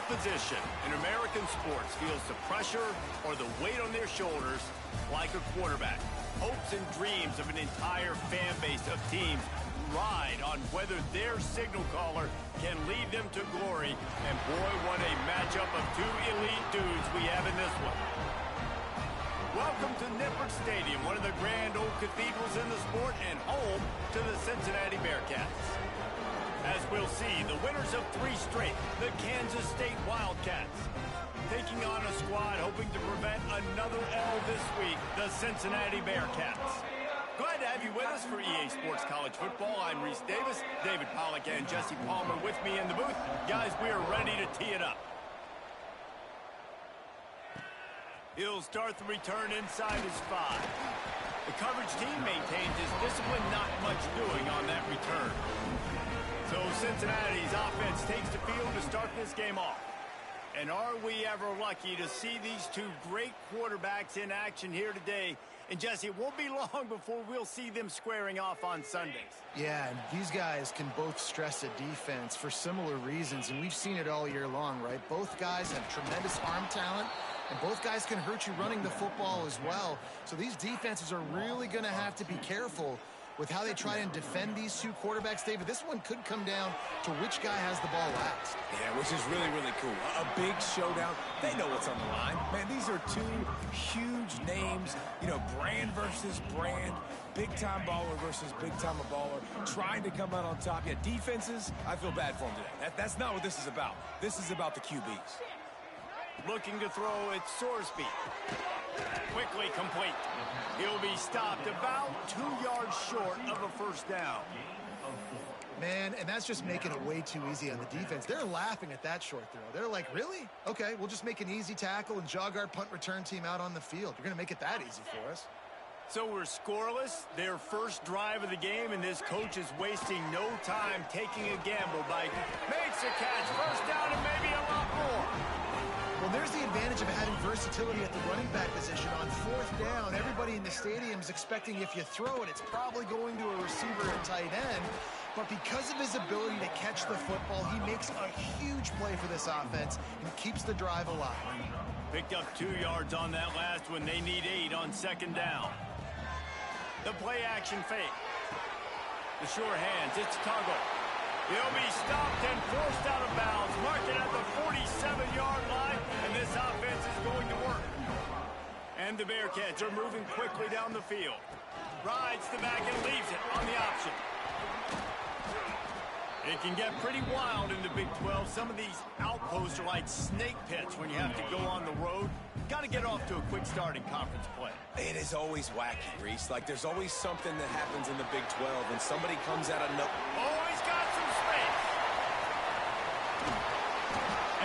position in American sports feels the pressure or the weight on their shoulders like a quarterback. Hopes and dreams of an entire fan base of teams ride on whether their signal caller can lead them to glory. And boy, what a matchup of two elite dudes we have in this one. Welcome to Nippert Stadium, one of the grand old cathedrals in the sport and home to the Cincinnati Bearcats. As we'll see, the winners of 3 straight, the Kansas State Wildcats, taking on a squad hoping to prevent another L this week, the Cincinnati Bearcats. Glad to have you with us for EA Sports College Football. I'm Reese Davis, David Pollack and Jesse Palmer with me in the booth. Guys, we are ready to tee it up. He'll start the return inside his 5. The coverage team maintains his discipline, not much doing on that return. So Cincinnati's offense takes the field to start this game off. And are we ever lucky to see these two great quarterbacks in action here today? And Jesse, it won't be long before we'll see them squaring off on Sundays. Yeah, and these guys can both stress a defense for similar reasons, and we've seen it all year long, right? Both guys have tremendous arm talent, and both guys can hurt you running the football as well. So these defenses are really going to have to be careful with how they try and defend these two quarterbacks. David, this one could come down to which guy has the ball last. Yeah, which is really, really cool. A big showdown. They know what's on the line. Man, these are two huge names, you know, brand versus brand, big-time baller versus big-time baller, trying to come out on top. Yeah, defenses, I feel bad for them today. That's not what this is about. This is about the QBs. Looking to throw, it's Sorsby. Quickly complete. He'll be stopped about 2 yards short of a first down. Man, and that's just making it way too easy on the defense. They're laughing at that short throw. They're like, really? Okay, we'll just make an easy tackle and jog our punt return team out on the field. You're going to make it that easy for us. So we're scoreless, their first drive of the game, and this coach is wasting no time taking a gamble by makes a catch, first down, and maybe a lot more. Well, there's the advantage of having versatility at the running back position. On 4th down, everybody in the stadium is expecting if you throw it, it's probably going to a receiver at tight end. But because of his ability to catch the football, he makes a huge play for this offense and keeps the drive alive. Picked up 2 yards on that last one. They need 8 on 2nd down. The play action fake. The sure hands, it's Tuggle. He'll be stopped and forced out of bounds. Mark it at the 47-yard line, and this offense is going to work. And the Bearcats are moving quickly down the field. Rides the back and leaves it on the option. It can get pretty wild in the Big 12. Some of these outposts are like snake pits when you have to go on the road. Got to get off to a quick start in conference play. It is always wacky, Reese. Like, there's always something that happens in the Big 12, and somebody comes out of no... Oh, he's got some space.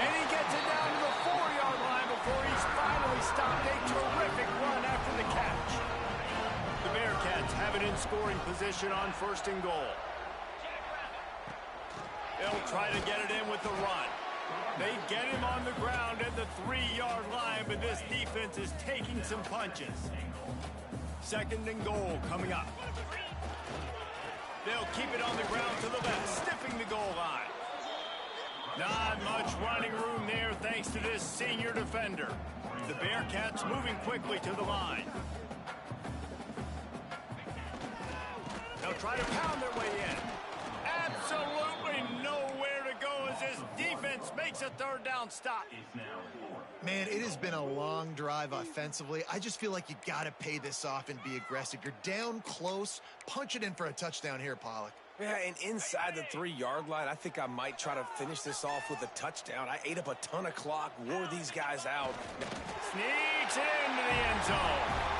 And he gets it down to the 4-yard line before he's finally stopped. A terrific run after the catch. The Bearcats have it in scoring position on 1st and goal. They'll try to get it in with the run. They get him on the ground at the 3-yard line, but this defense is taking some punches. 2nd and goal coming up. They'll keep it on the ground to the left, stiffing the goal line. Not much running room there thanks to this senior defender. The Bearcats moving quickly to the line. They'll try to pound their way in. Absolutely nowhere to go as this defense makes a 3rd down stop. Man, it has been a long drive offensively. I just feel like you got to pay this off and be aggressive. You're down close. Punch it in for a touchdown here, Pollack. Yeah, and inside the 3-yard line, I think I might try to finish this off with a touchdown. I ate up a ton of clock, wore these guys out. Sneaks into the end zone.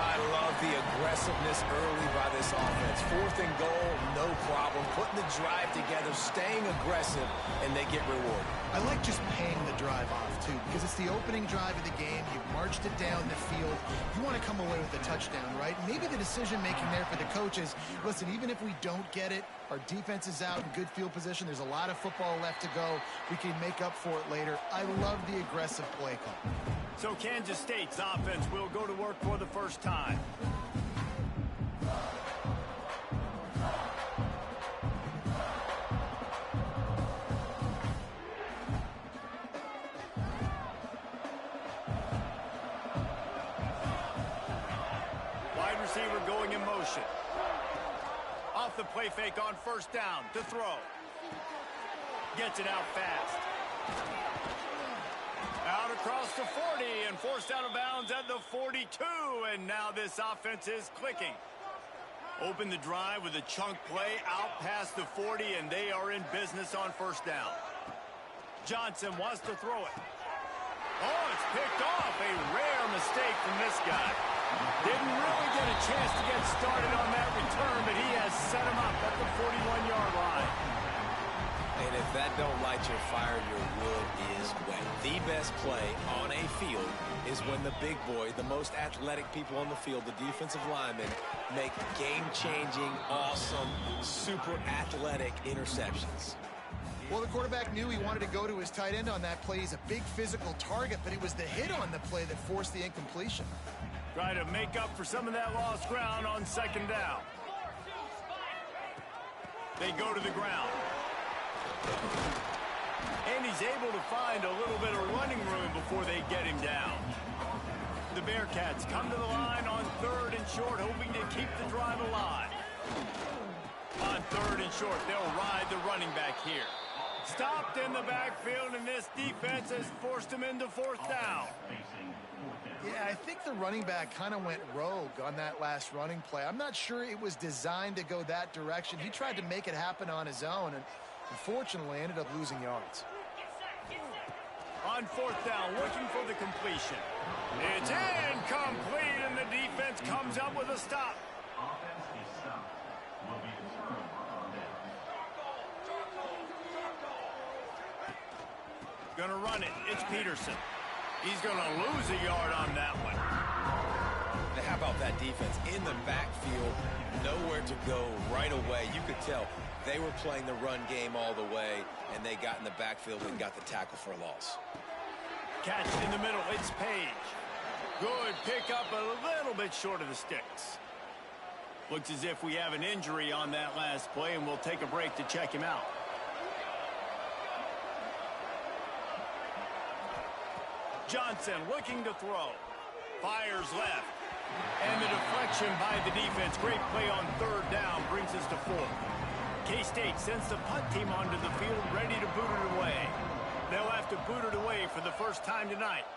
I love the aggressiveness early by this offense. 4th and goal, no problem. Putting the drive together, staying aggressive, and they get rewarded. I like just paying the drive off, too, because it's the opening drive of the game. You've marched it down the field. You want to come away with a touchdown, right? Maybe the decision-making there for the coaches, listen, even if we don't get it, our defense is out in good field position. There's a lot of football left to go. We can make up for it later. I love the aggressive play call. So Kansas State's offense will go to work for the first time. receiver going in motion. Off the play fake on first down to throw. Gets it out fast. Out across the 40 and forced out of bounds at the 42. And now this offense is clicking. Open the drive with a chunk play out past the 40, and they are in business on first down. Johnson wants to throw it. Oh, it's picked off. A rare mistake from this guy. Didn't really get a chance to get started on that return, but he has set him up at the 41-yard line. And if that don't light your fire, your wood is wet. The best play on a field is when the big boy, the most athletic people on the field, the defensive linemen, make game-changing, awesome, super athletic interceptions. Well, the quarterback knew he wanted to go to his tight end on that play. He's a big physical target, but it was the hit on the play that forced the incompletion. Try to make up for some of that lost ground on second down. They go to the ground. And he's able to find a little bit of running room before they get him down. The Bearcats come to the line on third and short, hoping to keep the drive alive. On third and short, they'll ride the running back here. Stopped in the backfield, and this defense has forced him into fourth down. Yeah, I think the running back kind of went rogue on that last running play. I'm not sure it was designed to go that direction. He tried to make it happen on his own, and unfortunately ended up losing yards. On fourth down, looking for the completion. It's incomplete, and the defense comes up with a stop. Gonna run it. It's Peterson. He's gonna lose a yard on that one. Now, how about that defense in the backfield? Nowhere to go right away. You could tell they were playing the run game all the way, and they got in the backfield and got the tackle for a loss. Catch in the middle. It's Page. Good pickup, a little bit short of the sticks. Looks as if we have an injury on that last play, and we'll take a break to check him out. Johnson looking to throw. Fires left. And the deflection by the defense. Great play on third down brings us to fourth. K-State sends the punt team onto the field, ready to boot it away. They'll have to boot it away for the first time tonight.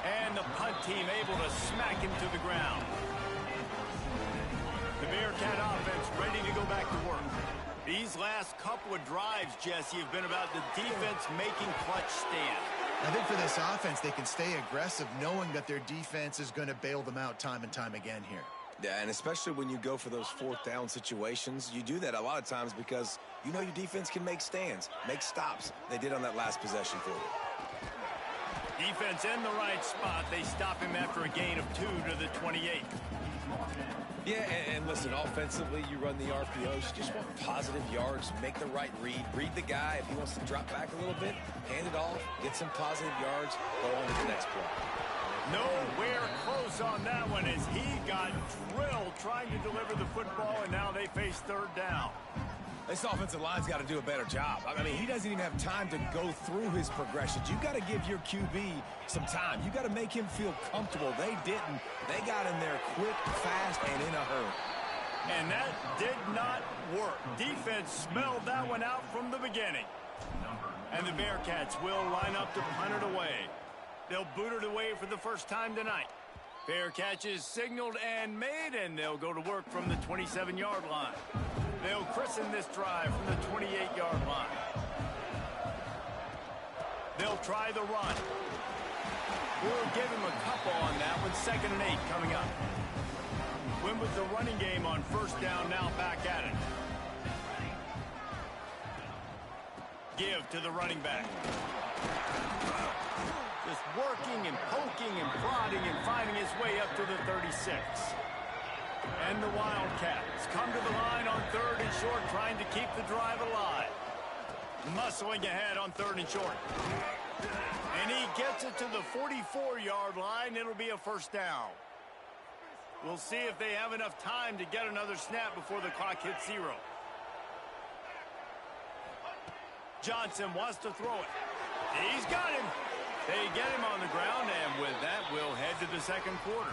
And the punt team able to smack him to the ground. The Bearcat offense ready to go back to work. These last couple of drives, Jesse, have been about the defense making clutch stand. I think for this offense, they can stay aggressive knowing that their defense is going to bail them out time and time again here. Yeah, and especially when you go for those fourth down situations, you do that a lot of times because you know your defense can make stands, make stops. They did on that last possession for you. Defense in the right spot. They stop him after a gain of 2 to the 28. Yeah, and listen, offensively, you run the RPOs. You just want positive yards, make the right read the guy. If he wants to drop back a little bit, hand it off, get some positive yards, go on to the next play. Nowhere close on that one as he got drilled trying to deliver the football, and now they face third down. This offensive line's got to do a better job. I mean, he doesn't even have time to go through his progressions. You got to give your QB some time. You got to make him feel comfortable. They didn't. They got in there quick, fast, and in a hurry. And that did not work. Defense smelled that one out from the beginning. And the Bearcats will line up to punt it away. They'll boot it away for the first time tonight. Fair catch is signaled and made, and they'll go to work from the 27-yard line. They'll christen this drive from the 28-yard line. They'll try the run. We'll give him a couple on that one. 2nd and 8 coming up. Win with the running game on first down, now back at it. Give to the running back. Just working and poking and prodding and finding his way up to the 36. And the Wildcats come to the line on 3rd and short, trying to keep the drive alive. Muscling ahead on 3rd and short. And he gets it to the 44-yard line. It'll be a first down. We'll see if they have enough time to get another snap before the clock hits 0. Johnson wants to throw it. He's got him. They get him on the ground, and with that, we'll head to the second quarter.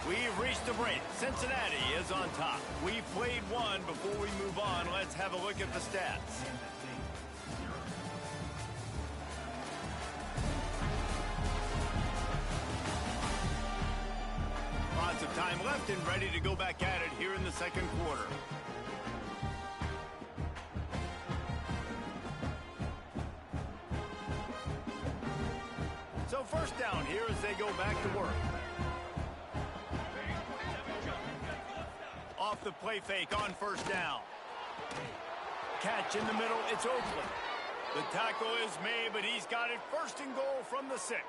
We've reached the break. Cincinnati is on top. We've played one. Before we move on, let's have a look at the stats. Lots of time left and ready to go back at it here in the second quarter. So first down here as they go back to work. Off the play fake on first down. Catch in the middle, it's Oakland. The tackle is made, but he's got it first and goal from the 6.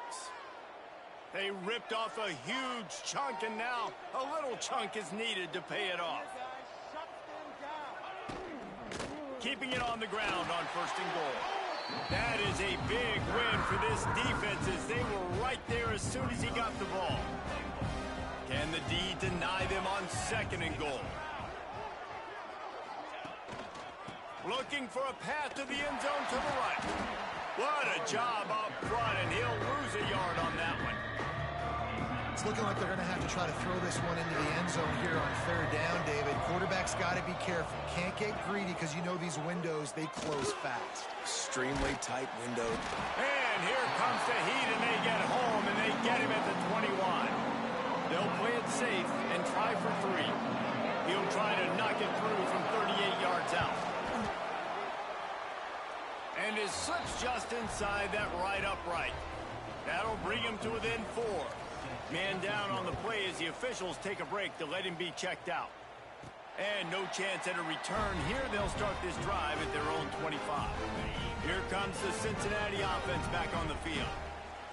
They ripped off a huge chunk, and now a little chunk is needed to pay it off. Keeping it on the ground on first and goal. That is a big win for this defense as they were right there as soon as he got the ball. Can the D deny them on second and goal? Looking for a path to the end zone to the right. What a job up front, and he'll lose a yard on that one. It's looking like they're going to have to try to throw this one into the end zone here on third down, David. Quarterback's got to be careful. Can't get greedy because you know these windows, they close fast. Extremely tight window. And here comes the heat, and they get home, and they get him at the 21. They'll play it safe and try for 3. He'll try to knock it through from 38 yards out. And is slips just inside that right upright. That'll bring him to within 4. Man down on the play as the officials take a break to let him be checked out. And no chance at a return. Here they'll start this drive at their own 25. Here comes the Cincinnati offense back on the field.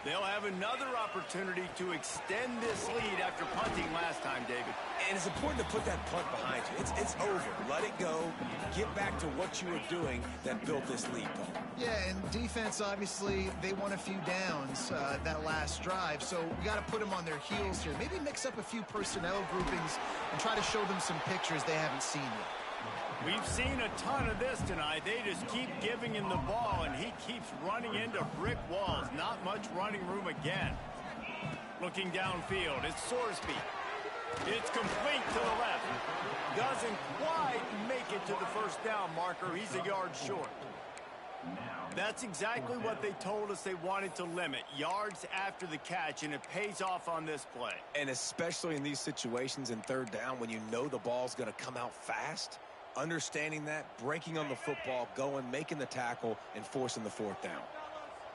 They'll have another opportunity to extend this lead after punting last time, David. And it's important to put that punt behind you. It's over. Let it go. Get back to what you were doing that built this lead, Paul. Yeah, and defense, obviously, they won a few downs that last drive, so we got to put them on their heels here. Maybe mix up a few personnel groupings and try to show them some pictures they haven't seen yet. We've seen a ton of this tonight. They just keep giving him the ball, and he keeps running into brick walls. Not much running room again. Looking downfield, it's Sorsby. It's complete to the left. Doesn't quite make it to the first down marker. He's a yard short. That's exactly what they told us they wanted to limit. Yards after the catch, and it pays off on this play. And especially in these situations in third down when you know the ball's going to come out fast, understanding that, breaking on the football, going, making the tackle, and forcing the fourth down.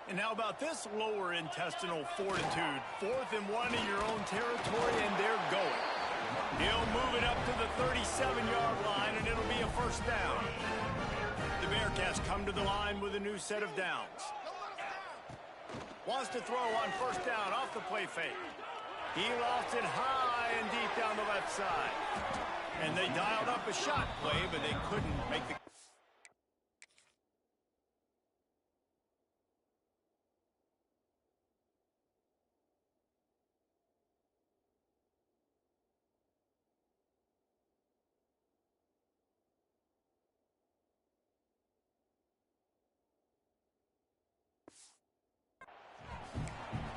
And how about this lower intestinal fortitude? 4th and 1 in your own territory, and they're going. He'll move it up to the 37-yard line, and it'll be a first down. The Bearcats come to the line with a new set of downs. Wants to throw on first down off the play fake. He lofts it high and deep down the left side. And they dialed up a shot play, but they couldn't make the...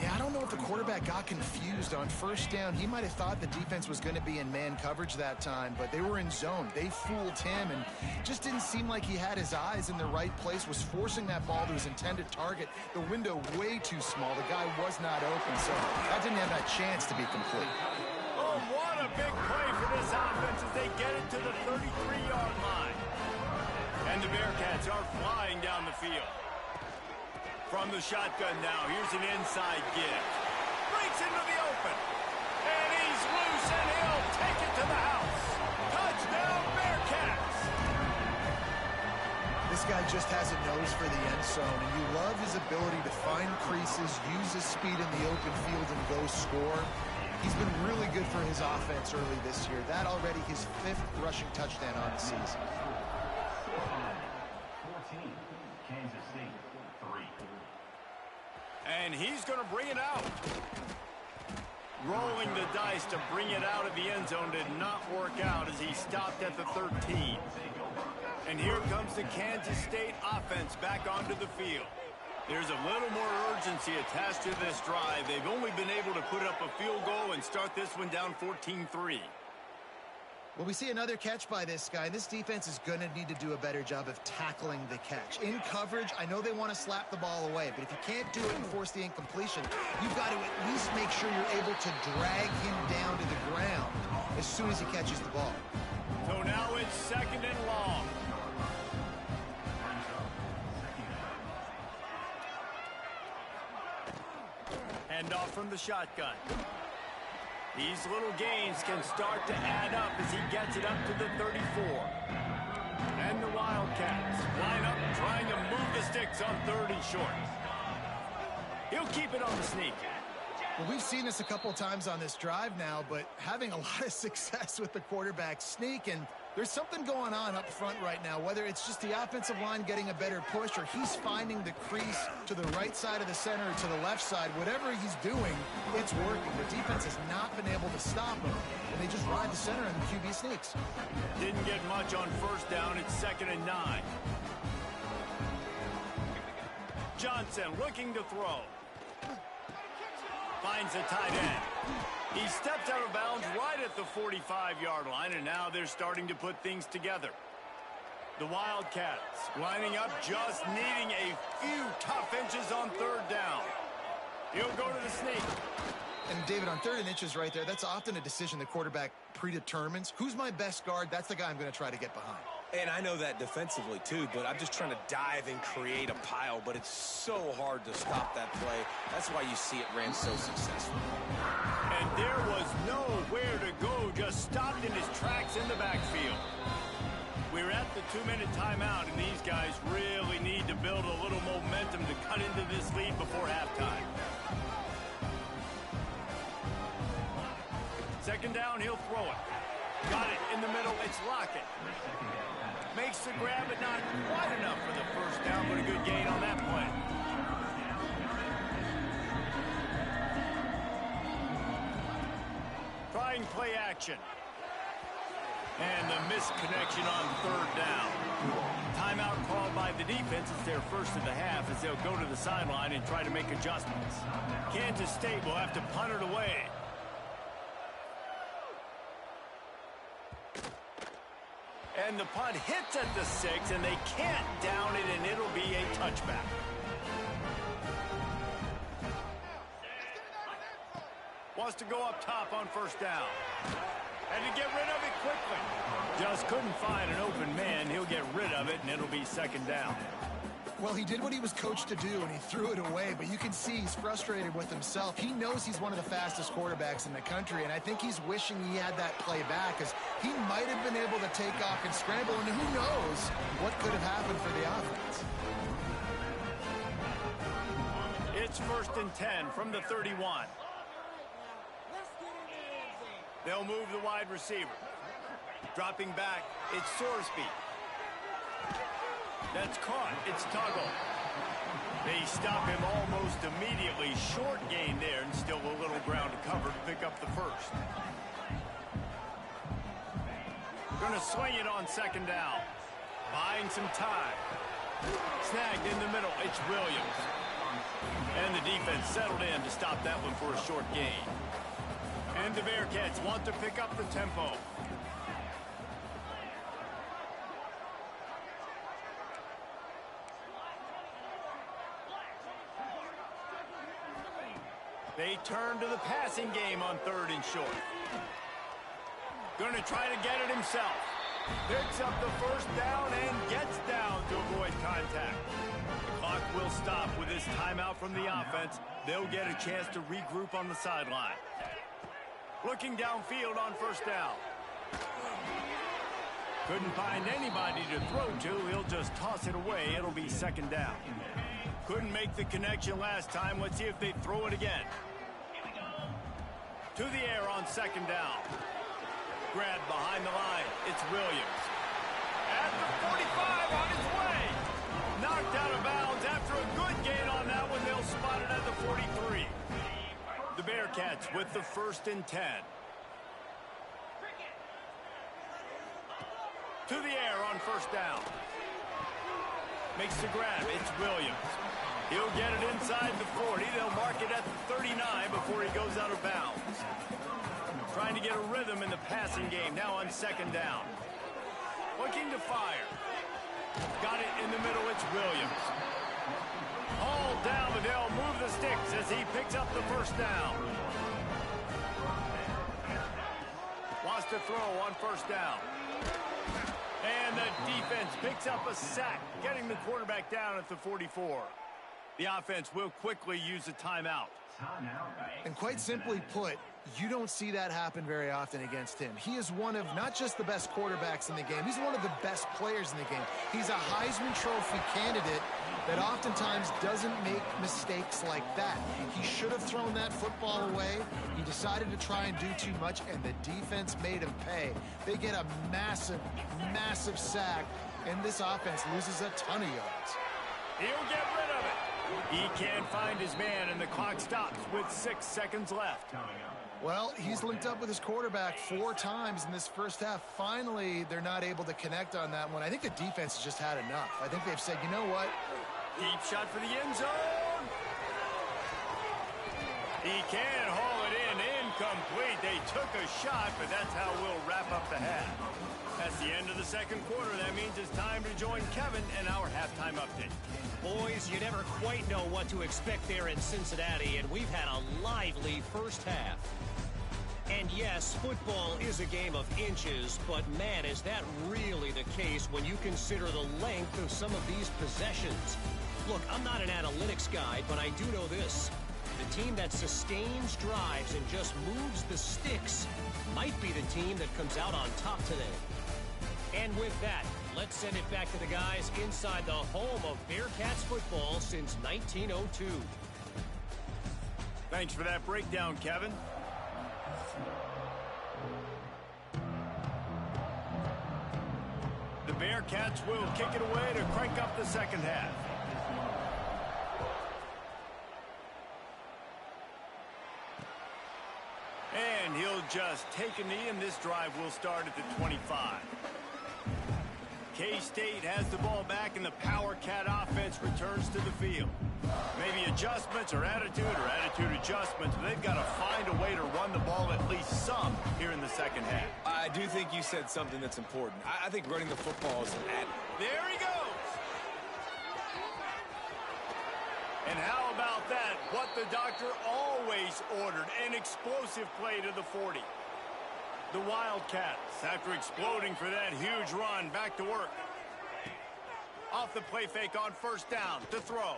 I don't know if the quarterback got confused on first down. He might have thought the defense was going to be in man coverage that time, but they were in zone. They fooled him, and just didn't seem like he had his eyes in the right place, was forcing that ball to his intended target. The window way too small. The guy was not open, so that didn't have that chance to be complete. Oh, what a big play for this offense as they get it to the 33-yard line. And the Bearcats are flying down the field. From the shotgun now, here's an inside give. Breaks into the open. And he's loose, and he'll take it to the house. Touchdown, Bearcats! This guy just has a nose for the end zone, and you love his ability to find creases, use his speed in the open field, and go score. He's been really good for his offense early this year. That already his 5th rushing touchdown on the season. And he's going to bring it out. Rolling the dice to bring it out of the end zone did not work out as he stopped at the 13. And here comes the Kansas State offense back onto the field. There's a little more urgency attached to this drive. They've only been able to put up a field goal and start this one down 14-3. Well, we see another catch by this guy. This defense is going to need to do a better job of tackling the catch. In coverage, I know they want to slap the ball away, but if you can't do it and force the incompletion, you've got to at least make sure you're able to drag him down to the ground as soon as he catches the ball. So now it's second and long. Hand off from the shotgun. These little gains can start to add up as he gets it up to the 34. And the Wildcats line up trying to move the sticks on 3rd and short. He'll keep it on the sneak. Well, we've seen this a couple times on this drive now, but having a lot of success with the quarterback sneak, and there's something going on up front right now, whether it's just the offensive line getting a better push or he's finding the crease to the right side of the center or to the left side. Whatever he's doing, it's working. The defense has not been able to stop him, and they just ride the center and the QB sneaks. Didn't get much on 1st down. It's 2nd and 9. Johnson looking to throw. Finds a tight end. He steps out of bounds right at the 45-yard line, and now they're starting to put things together. The Wildcats lining up, just needing a few tough inches on 3rd down. He'll go to the sneak. And David, on 3rd and inches right there, that's often a decision the quarterback predetermines. Who's my best guard? That's the guy I'm going to try to get behind. And I know that defensively, too, but I'm just trying to dive and create a pile, but it's so hard to stop that play. That's why you see it ran so successful. And there was nowhere to go, just stopped in his tracks in the backfield. We're at the 2-minute timeout, and these guys really need to build a little momentum to cut into this lead before halftime. 2nd down, he'll throw it. Got it in the middle, it's Lockett. Makes the grab, but not quite enough for the 1st down, but a good gain on that play. Trying play action. And the misconnection on 3rd down. Timeout called by the defense. It's their first of the half as they'll go to the sideline and try to make adjustments. Kansas State will have to punt it away. And the punt hits at the 6, and they can't down it, and it'll be a touchback. Wants to go up top on 1st down. And to get rid of it quickly. Just couldn't find an open man. He'll get rid of it, and it'll be 2nd down. Well, he did what he was coached to do, and he threw it away, but you can see he's frustrated with himself. He knows he's one of the fastest quarterbacks in the country, and I think he's wishing he had that play back, because he might have been able to take off and scramble, and who knows what could have happened for the offense. It's 1st and 10 from the 31. They'll move the wide receiver. Dropping back, it's Sorsby. That's caught. It's Tuggle. They stop him almost immediately. Short gain there, and still a little ground to cover to pick up the 1st. Going to swing it on 2nd down. Buying some time. Snagged in the middle. It's Williams. And the defense settled in to stop that one for a short gain. And the Bearcats want to pick up the tempo. They turn to the passing game on 3rd and short. Going to try to get it himself. Picks up the 1st down and gets down to avoid contact. The clock will stop with this timeout from the offense. They'll get a chance to regroup on the sideline. Looking downfield on 1st down. Couldn't find anybody to throw to. He'll just toss it away. It'll be 2nd down. Couldn't make the connection last time. Let's see if they throw it again. To the air on 2nd down. Grab behind the line. It's Williams. At the 45 on his way. Knocked out of bounds after a good gain on that one. They'll spot it at the 43. The Bearcats with the 1st and 10. To the air on 1st down. Makes the grab. It's Williams. He'll mark it at the 39 before he goes out of bounds. Trying to get a rhythm in the passing game now on second down. Looking to fire. Got it in the middle. It's Williams. Hauled down, but they'll move the sticks as he picks up the first down. Wants to throw on first down. And the defense picks up a sack, getting the quarterback down at the 44. The offense will quickly use a timeout. And quite simply put, you don't see that happen very often against him. He is one of not just the best quarterbacks in the game, he's one of the best players in the game. He's a Heisman Trophy candidate that oftentimes doesn't make mistakes like that. He should have thrown that football away. He decided to try and do too much, and the defense made him pay. They get a massive, massive sack, and this offense loses a ton of yards. He'll get rid of it. He can't find his man, and the clock stops with 6 seconds left. Well, he's linked up with his quarterback 4 times in this first half. Finally, they're not able to connect on that one. I think the defense has just had enough. I think they've said, you know what? Deep shot for the end zone. He can haul it in. Incomplete. They took a shot, but that's how we'll wrap up the half. That's the end of the second quarter. That means it's time to join Kevin and our halftime update. Boys, you never quite know what to expect there in Cincinnati, and we've had a lively first half. And yes, football is a game of inches, but man, is that really the case when you consider the length of some of these possessions. Look, I'm not an analytics guy, but I do know this. The team that sustains drives and just moves the sticks might be the team that comes out on top today. And with that, let's send it back to the guys inside the home of Bearcats football since 1902. Thanks for that breakdown, Kevin. The Bearcats will kick it away to crank up the second half. And he'll just take a knee, and this drive will start at the 25. K-State has the ball back, and the Power Cat offense returns to the field. Maybe adjustments or attitude adjustments, but they've got to find a way to run the ball at least some here in the second half. I do think you said something that's important. I think running the football is an add. There he goes. And how about that? What the doctor always ordered, an explosive play to the 40. The Wildcats, after exploding for that huge run, back to work. Off the play fake on first down to throw.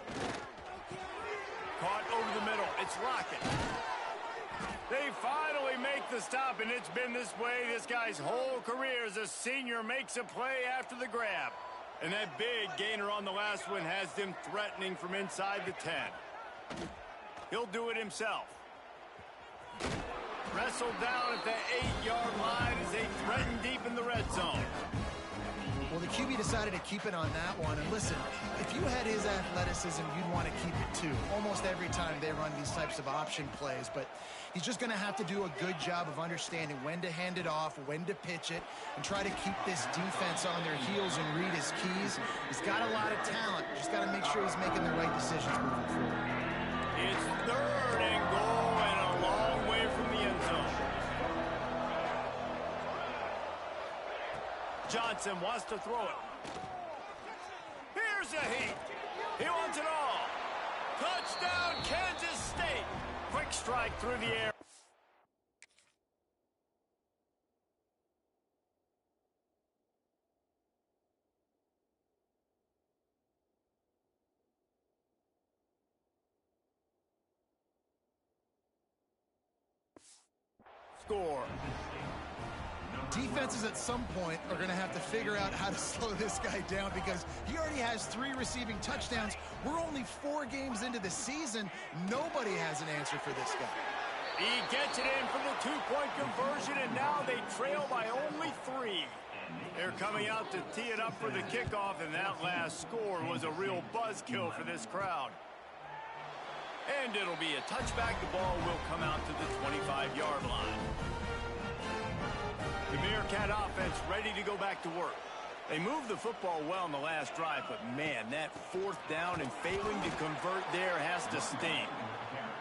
Caught over the middle. It's Lockett. They finally make the stop, and it's been this way this guy's whole career as a senior makes a play after the grab. And that big gainer on the last one has them threatening from inside the 10. He'll do it himself. Wrestled down at the 8-yard line as they threaten deep in the red zone. Well, the QB decided to keep it on that one. And listen, if you had his athleticism, you'd want to keep it too. Almost every time they run these types of option plays. But he's just going to have to do a good job of understanding when to hand it off, when to pitch it, and try to keep this defense on their heels and read his keys. He's got a lot of talent. Just got to make sure he's making the right decisions moving forward. It's third and goal and a long way from the end zone. Johnson wants to throw it. Here's a heat. He wants it all. Touchdown, Kansas State. Quick strike through the air. Score. Defenses at some point are going to have to figure out how to slow this guy down because he already has 3 receiving touchdowns. We're only 4 games into the season. Nobody has an answer for this guy. He gets it in for the 2-point conversion, and now they trail by only 3. They're coming out to tee it up for the kickoff, and that last score was a real buzzkill for this crowd. And it'll be a touchback. The ball will come out to the 25-yard line. The Bearcat offense ready to go back to work. They moved the football well in the last drive, but man, that 4th down and failing to convert there has to sting.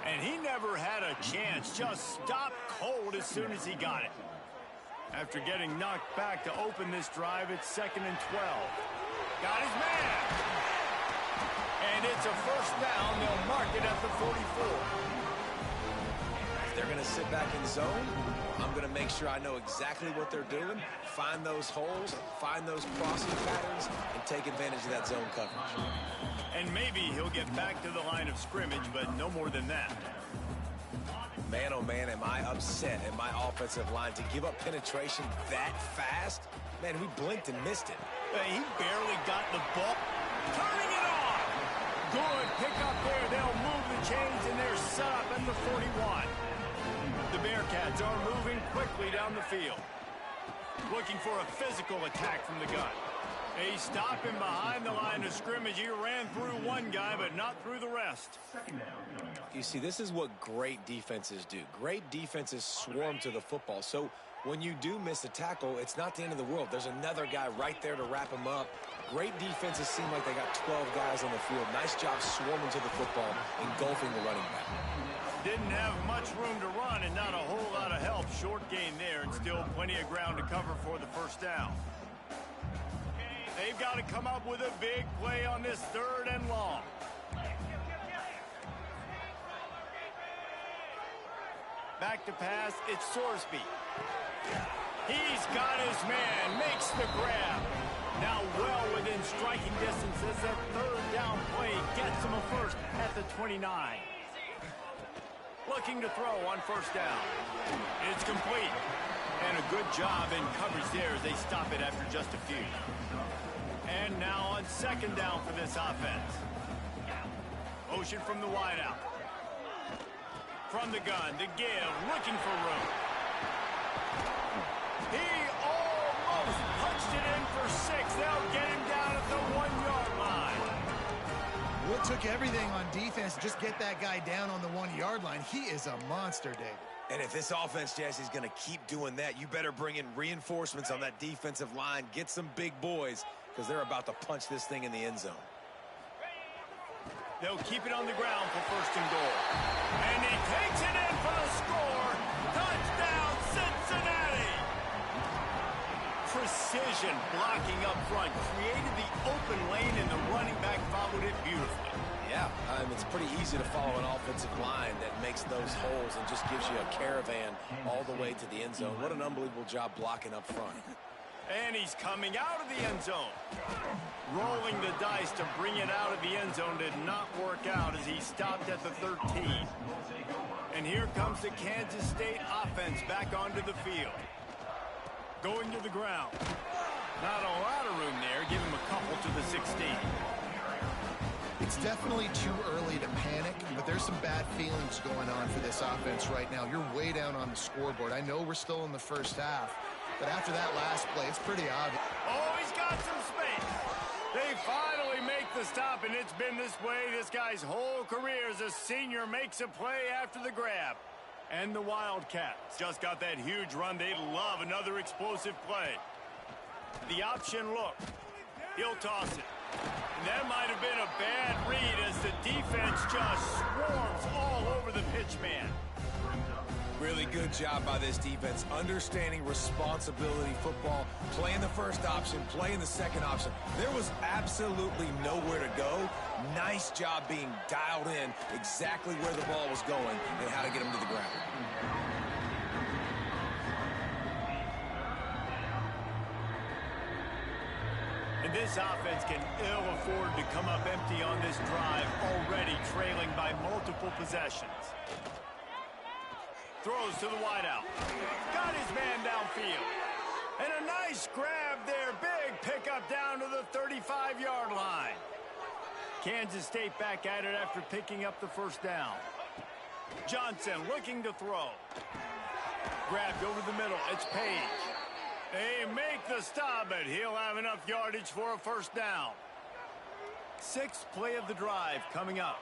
And he never had a chance. Just stopped cold as soon as he got it. After getting knocked back to open this drive, it's 2nd and 12. Got his man. And it's a first down. They'll mark it at the 44. If they're going to sit back in zone, I'm going to make sure I know exactly what they're doing, find those holes, find those crossing patterns, and take advantage of that zone coverage. And maybe he'll get back to the line of scrimmage, but no more than that. Man, oh man, am I upset at my offensive line to give up penetration that fast? Man, we blinked and missed it. He barely got the ball. Turning it on. Good pickup there. They'll move the chains, and they're set up at the 41. The Bearcats are moving quickly down the field. Looking for a physical attack from the gun. They stop him behind the line of scrimmage. He ran through one guy, but not through the rest. You see, this is what great defenses do. Great defenses swarm to the football. So when you do miss a tackle, it's not the end of the world. There's another guy right there to wrap him up. Great defenses seem like they got 12 guys on the field. Nice job swarming to the football, engulfing the running back. Didn't have much room to run and not a whole lot of help. Short gain there and still plenty of ground to cover for the first down. They've got to come up with a big play on this 3rd and long. Back to pass, it's Sorsby. He's got his man, makes the grab. Now well within striking distance as that 3rd down play gets him a first at the 29. Looking to throw on first down. It's complete. And a good job in coverage there as they stop it after just a few. And now on 2nd down for this offense. Motion from the wideout. From the gun, to give, looking for room. He almost punched it in for 6. They'll get him down at the 1-yard line. Well, it took everything on defense to just get that guy down on the 1-yard line. He is a monster, Dave. And if this offense, Jesse, is going to keep doing that, you better bring in reinforcements on that defensive line. Get some big boys, because they're about to punch this thing in the end zone. They'll keep it on the ground for 1st and goal. And he takes it in for the score. Touchdown, Cincinnati! Precision blocking up front created the open lane, and the running back followed it beautifully. Yeah, it's pretty easy to follow an offensive line that makes those holes and just gives you a caravan all the way to the end zone. What an unbelievable job blocking up front. And he's coming out of the end zone. Rolling the dice to bring it out of the end zone did not work out as he stopped at the 13. And here comes the Kansas State offense back onto the field. Going to the ground. Not a lot of room there. Give him a couple to the 16. It's definitely too early to panic, but there's some bad feelings going on for this offense right now. You're way down on the scoreboard. I know we're still in the first half, but after that last play, it's pretty obvious. Oh, he's got some space. They finally make the stop, and it's been this way this guy's whole career as a senior makes a play after the grab. And the Wildcats just got that huge run. They love another explosive play. The option look. He'll toss it. And that might have been a bad read as the defense just swarms all over the pitch man. Really good job by this defense, understanding responsibility football, playing the first option, playing the second option. There was absolutely nowhere to go. Nice job being dialed in exactly where the ball was going and how to get him to the ground. And this offense can ill afford to come up empty on this drive, already trailing by multiple possessions. Throws to the wideout. Got his man downfield. And a nice grab there. Big pickup down to the 35-yard line. Kansas State back at it after picking up the first down. Johnson looking to throw. Grabbed over the middle. It's Page. They make the stop, but he'll have enough yardage for a first down. 6th play of the drive coming up.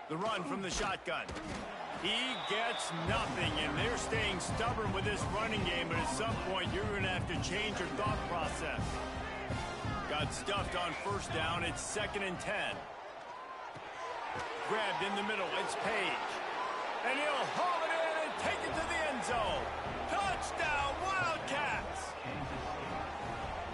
The run from the shotgun. He gets nothing, and they're staying stubborn with this running game, but at some point you're going to have to change your thought process. Got stuffed on first down. It's 2nd and 10. Grabbed in the middle, it's Page. And he'll haul it in and take it to the end zone. Touchdown, Wildcats!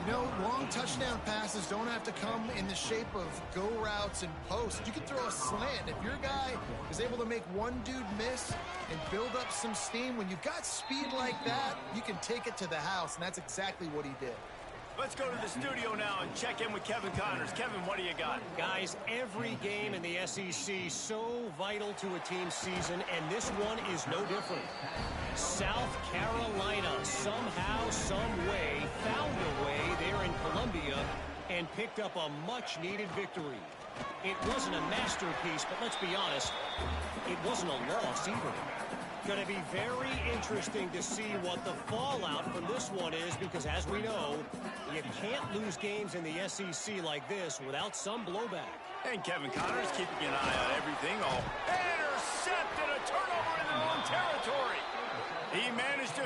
You know, long touchdown passes don't have to come in the shape of go routes and posts. You can throw a slant. If your guy is able to make one dude miss and build up some steam, when you've got speed like that, you can take it to the house, and that's exactly what he did. Let's go to the studio now and check in with Kevin Connors. Kevin, what do you got? Guys, every game in the SEC so vital to a team's season, and this one is no different. South Carolina somehow, some way, found a way there in Columbia and picked up a much-needed victory. It wasn't a masterpiece, but let's be honest, it wasn't a loss either. Going to be very interesting to see what the fallout from this one is, because as we know, you can't lose games in the SEC like this without some blowback. And Kevin Connors keeping an eye on everything. Oh, intercepted, a turnover in their own territory. He managed to...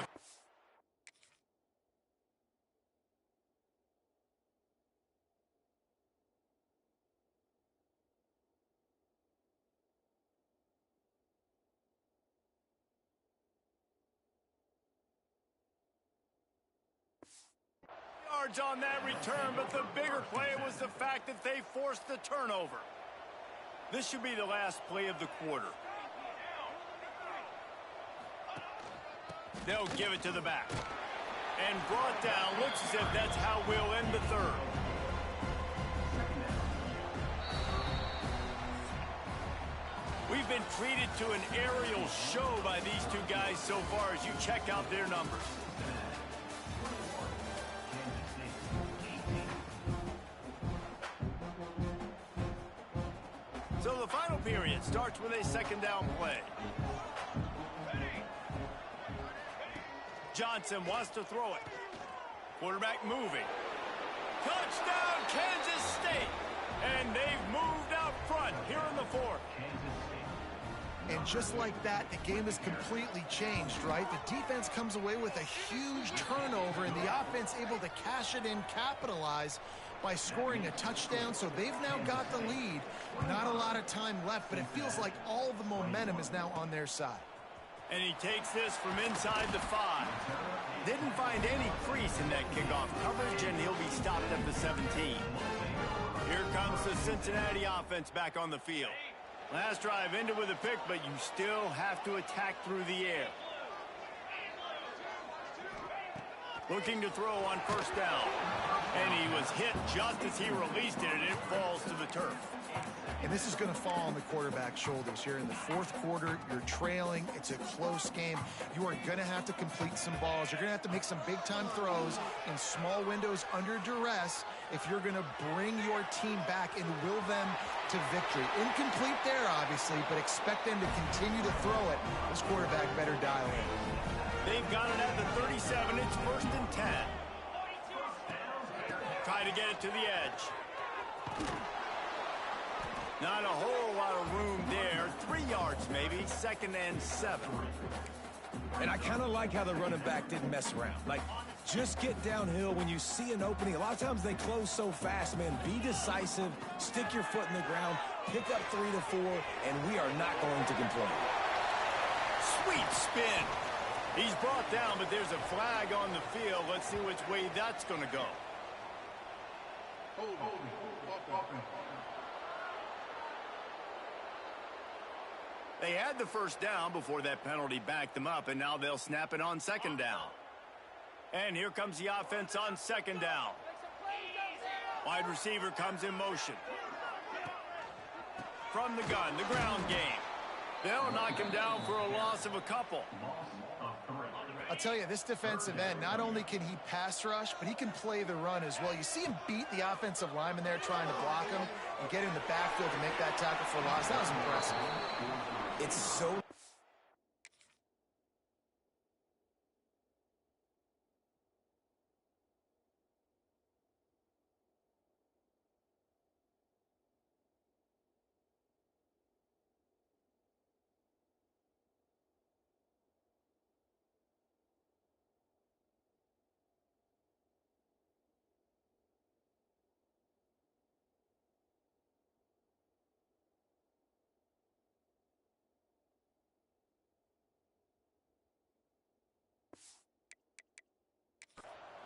yards on that return, but the bigger play was the fact that they forced the turnover. This should be the last play of the quarter. They'll give it to the back. And brought down. Looks as if that's how we'll end the third. We've been treated to an aerial show by these two guys so far as you check out their numbers. So the final period starts with a second down play. Johnson wants to throw it. Quarterback moving. Touchdown, Kansas State! And they've moved out front here in the fourth. And just like that, the game has completely changed, right? The defense comes away with a huge turnover, and the offense able to cash it in, capitalize by scoring a touchdown. So they've now got the lead. Not a lot of time left, but it feels like all the momentum is now on their side. And he takes this from inside the 5. Didn't find any crease in that kickoff coverage, and he'll be stopped at the 17. Here comes the Cincinnati offense back on the field. Last drive ended with a pick, but you still have to attack through the air. Looking to throw on first down. And he was hit just as he released it, and it falls to the turf. And this is going to fall on the quarterback's shoulders here. In the fourth quarter, you're trailing. It's a close game. You are going to have to complete some balls. You're going to have to make some big-time throws in small windows under duress if you're going to bring your team back and will them to victory. Incomplete there, obviously, but expect them to continue to throw it. This quarterback better dial in. They've got it at the 37. It's 1st and 10. Try to get it to the edge. Not a whole lot of room there. 3 yards maybe. 2nd and 7. And I kind of like how the running back didn't mess around. Like, just get downhill when you see an opening. A lot of times they close so fast, man. Be decisive. Stick your foot in the ground. Pick up 3 to 4, and we are not going to complain. Sweet spin. He's brought down, but there's a flag on the field. Let's see which way that's going to go. They had the first down before that penalty backed them up, and now they'll snap it on 2nd down. And here comes the offense on 2nd down. Wide receiver comes in motion. From the gun, the ground game. They'll knock him down for a loss of a couple. I'll tell you, this defensive end, not only can he pass rush, but he can play the run as well. You see him beat the offensive lineman there trying to block him and get in the backfield to make that tackle for a loss. That was impressive. It's so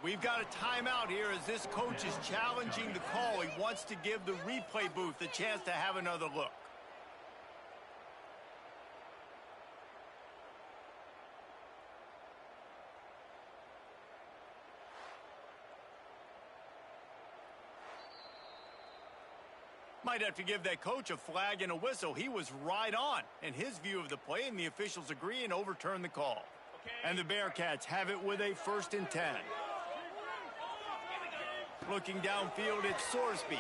We've got a timeout here as this coach is challenging the call. He wants to give the replay booth a chance to have another look. Might have to give that coach a flag and a whistle. He was right on in his view of the play, and the officials agree and overturn the call. And the Bearcats have it with a 1st and 10. Looking downfield, it's Sorsby.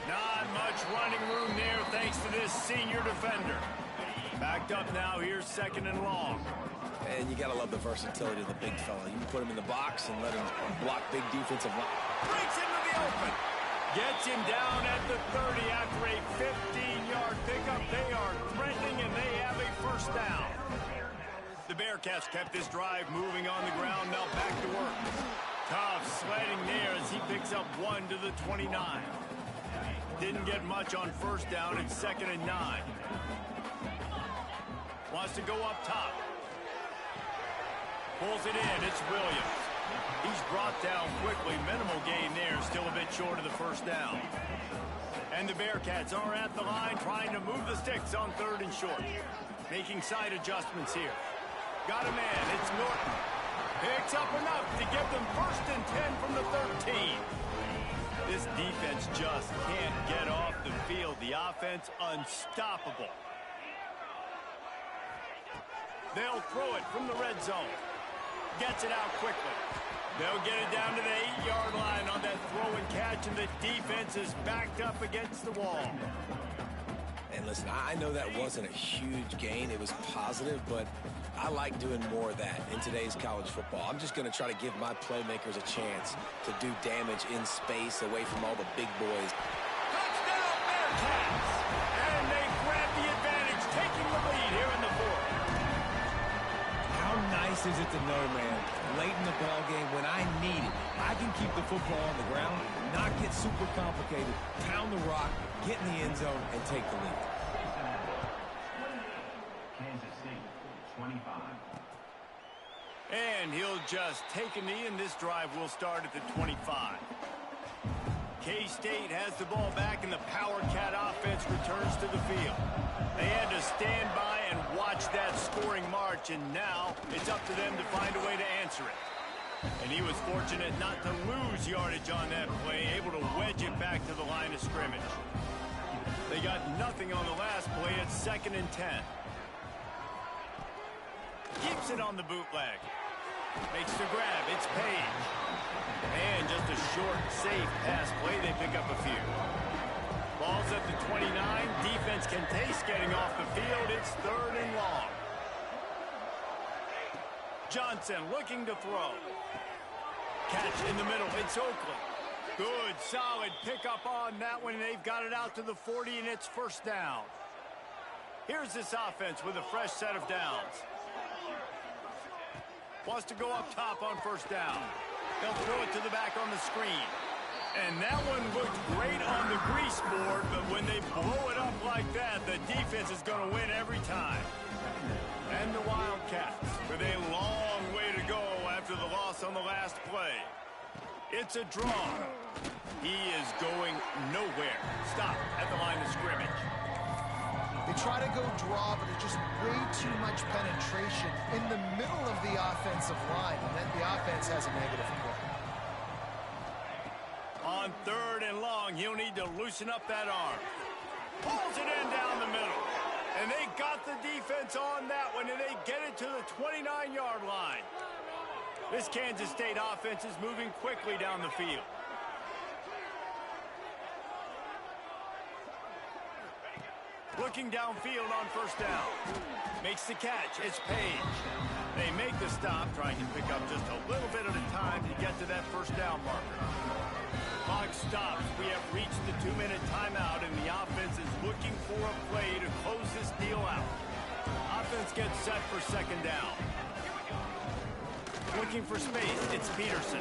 Not much running room there thanks to this senior defender. Backed up now, here's 2nd and long. And you got to love the versatility of the big fella. You can put him in the box and let him block big defensive line. Breaks into the open. Gets him down at the 30 after a 15-yard pickup. They are threatening, and they have a 1st down. The Bearcats kept this drive moving on the ground. Now back to work. Tough sledding there as he picks up 1 to the 29. Didn't get much on 1st down. It's 2nd and 9. Wants to go up top. Pulls it in. It's Williams. He's brought down quickly. Minimal gain there. Still a bit short of the 1st down. And the Bearcats are at the line trying to move the sticks on 3rd and short. Making side adjustments here. Got a man. It's Norton. Picks up enough to give them 1st and 10 from the 13. This defense just can't get off the field. The offense unstoppable. They'll throw it from the red zone. Gets it out quickly. They'll get it down to the 8-yard line on that throw and catch, and the defense is backed up against the wall. And listen, I know that wasn't a huge gain. It was positive, but I like doing more of that in today's college football. I'm just going to try to give my playmakers a chance to do damage in space away from all the big boys. Touchdown, Bearcats! And they grab the advantage, taking the lead here in the 4th. How nice is it to know, man, late in the ball game when I need it, I can keep the football on the ground, not get super complicated, pound the rock, get in the end zone, and take the lead. Kansas State, 25. And he'll just take a knee, and this drive will start at the 25. K-State has the ball back, and the Power Cat offense returns to the field. They had to stand by and watch that scoring march, and now it's up to them to find a way to answer it. And he was fortunate not to lose yardage on that play, able to wedge it back to the line of scrimmage. They got nothing on the last play. It's 2nd and 10. Keeps it on the bootleg. Makes the grab. It's Page. And just a short, safe pass play. They pick up a few. Ball's at the 29. Defense can taste getting off the field. It's 3rd and long. Johnson looking to throw. Catch in the middle. It's Oakley. Good, solid pickup on that one. They've got it out to the 40, and it's 1st down. Here's this offense with a fresh set of downs. Wants to go up top on 1st down. They'll throw it to the back on the screen. And that one looked great on the grease board, but when they blow it up like that, the defense is going to win every time. And the Wildcats with a long way to go after the loss on the last play. It's a draw. He is going nowhere. Stop at the line of scrimmage. They try to go draw, but there's just way too much penetration in the middle of the offensive line, and then the offense has a negative play. On 3rd and long, he'll need to loosen up that arm. Pulls it in down the middle. And they got the defense on that one, and they get it to the 29-yard line. This Kansas State offense is moving quickly down the field. Looking downfield on 1st down. Makes the catch. It's Page. They make the stop, trying to pick up just a little bit at a time to get to that 1st down marker. Clock stops. We have reached the 2-minute timeout, and the offense is looking for a play to close this deal out. Offense gets set for 2nd down. Looking for space. It's Peterson.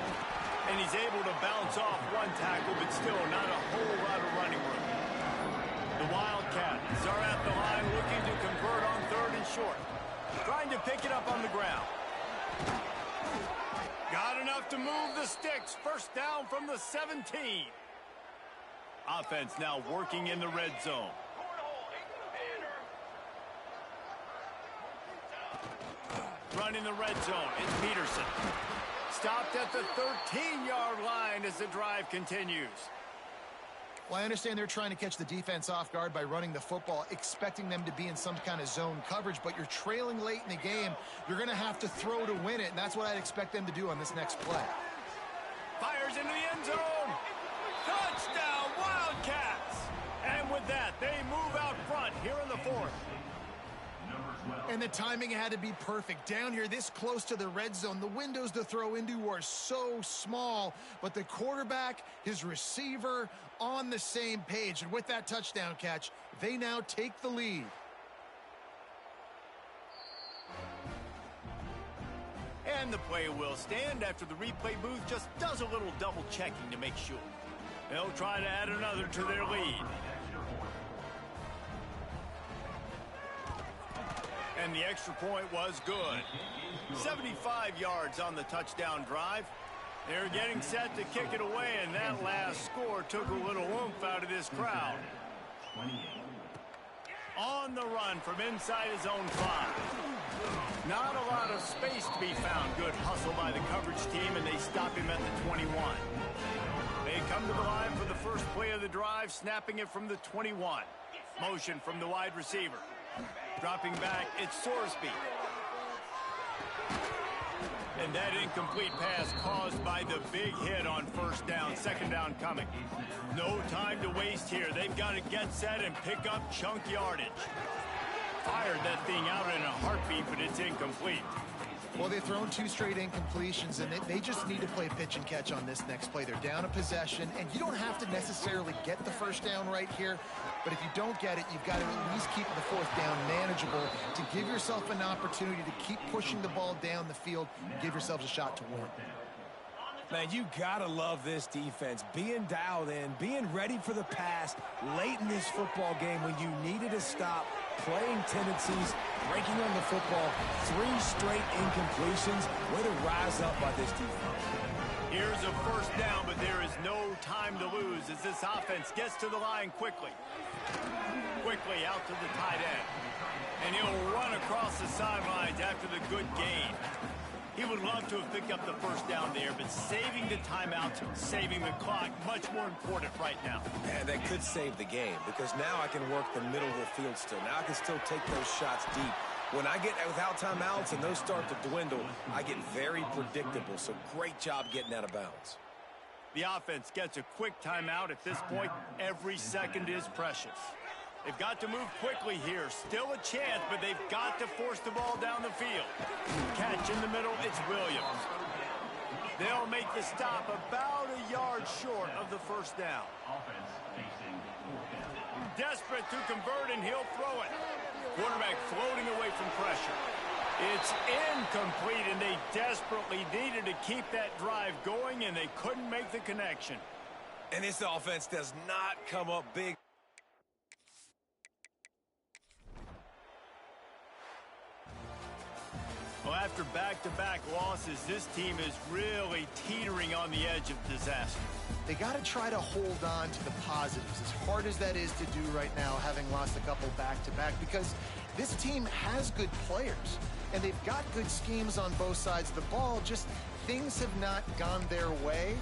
And he's able to bounce off one tackle, but still not a whole lot of running room. The Wildcats are at the line looking to convert on 3rd and short. Trying to pick it up on the ground. Got it have to move the sticks. First down from the 17. Offense now working in the red zone. Running the red zone, it's Peterson. Stopped at the 13-yard line as the drive continues. Well, I understand they're trying to catch the defense off guard by running the football, expecting them to be in some kind of zone coverage, but you're trailing late in the game. You're going to have to throw to win it, and that's what I'd expect them to do on this next play. Fires into the end zone. Touchdown, Wildcats! And with that, they move out front here in the fourth. And the timing had to be perfect. Down here, this close to the red zone, the windows to throw into are so small, but the quarterback, his receiver, on the same page. And with that touchdown catch, they now take the lead. And the play will stand after the replay booth just does a little double checking to make sure. They'll try to add another to their lead. And the extra point was good. 75 yards on the touchdown drive. They're getting set to kick it away, and that last score took a little oomph out of this crowd. On the run from inside his own 5. Not a lot of space to be found. Good hustle by the coverage team, and they stop him at the 21. They come to the line for the first play of the drive, snapping it from the 21. Motion from the wide receiver. Dropping back, it's Sorsby. And that incomplete pass caused by the big hit on first down. Second down coming. No time to waste here. They've got to get set and pick up chunk yardage. Fired that thing out in a heartbeat, but it's incomplete. Well, they've thrown 2 straight incompletions, and they just need to play pitch and catch on this next play. They're down a possession, and you don't have to necessarily get the first down right here, but if you don't get it, you've got to at least keep the fourth down manageable to give yourself an opportunity to keep pushing the ball down the field and give yourselves a shot to win. Man, you gotta love this defense. Being dialed in, being ready for the pass late in this football game when you needed a stop, playing tendencies, breaking on the football, 3 straight incompletions. Way to rise up by this defense. Here's a first down, but there is no time to lose as this offense gets to the line quickly. Quickly out to the tight end. And he'll run across the sidelines after the good gain. He would love to have picked up the first down there, but saving the timeout, saving the clock, much more important right now. And that could save the game, because now I can work the middle of the field still. Now I can still take those shots deep. When I get without timeouts and those start to dwindle, I get very predictable. So great job getting out of bounds. The offense gets a quick timeout. At this point, every second is precious. They've got to move quickly here. Still a chance, but they've got to force the ball down the field. Catch in the middle, it's Williams. They'll make the stop about a yard short of the first down. Desperate to convert, and he'll throw it. Quarterback floating away from pressure. It's incomplete, and they desperately needed to keep that drive going, and they couldn't make the connection. And this offense does not come up big. Well, after back-to-back losses, this team is really teetering on the edge of disaster. They got to try to hold on to the positives, as hard as that is to do right now, having lost a couple back-to-back, because this team has good players, and they've got good schemes on both sides of the ball, just things have not gone their way.